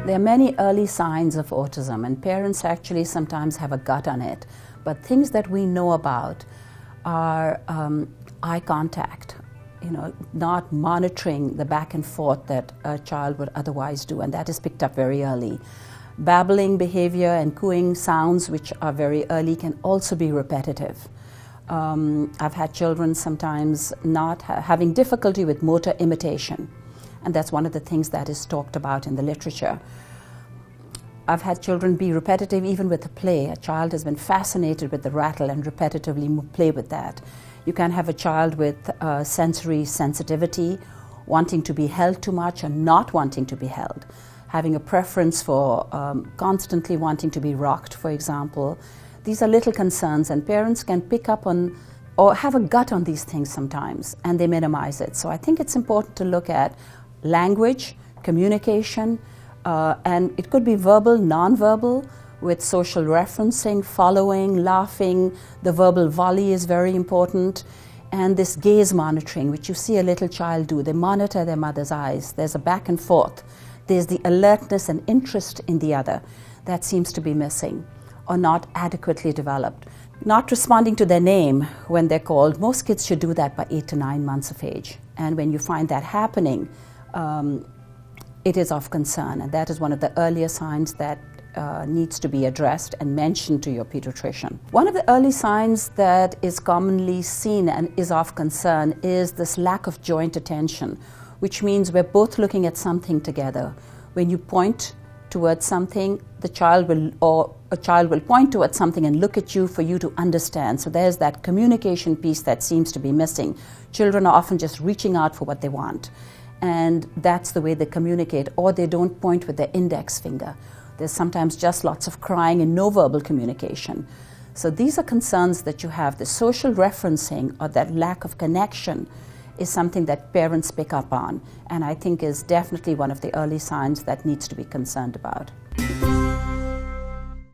There are many early signs of autism, and parents actually sometimes have a gut on it. But things that we know about are eye contact, not monitoring the back and forth that a child would otherwise do, and that is picked up very early. Babbling behavior and cooing sounds, which are very early, can also be repetitive. I've had children sometimes not having difficulty with motor imitation, and that's one of the things that is talked about in the literature. I've had children be repetitive even with a play. A child has been fascinated with the rattle and repetitively play with that. You can have a child with sensory sensitivity, wanting to be held too much or not wanting to be held, having a preference for constantly wanting to be rocked, for example. These are little concerns, and parents can pick up on or have a gut on these things sometimes, and they minimize it. So I think it's important to look at language, communication, and it could be verbal, non-verbal, with social referencing, following, laughing. The verbal volley is very important. And this gaze monitoring, which you see a little child do. They monitor their mother's eyes. There's a back and forth. There's the alertness and interest in the other that seems to be missing or not adequately developed. Not responding to their name when they're called. Most kids should do that by 8 to 9 months of age. And when you find that happening, it is of concern, and that is one of the earlier signs that needs to be addressed and mentioned to your pediatrician. One of the early signs that is commonly seen and is of concern is this lack of joint attention, which means we're both looking at something together. When you point towards something, a child will point towards something and look at you for you to understand. So there's that communication piece that seems to be missing. Children are often just reaching out for what they want, and that's the way they communicate, or they don't point with their index finger. There's sometimes just lots of crying and no verbal communication. So these are concerns that you have. The social referencing or that lack of connection is something that parents pick up on, and I think is definitely one of the early signs that needs to be concerned about.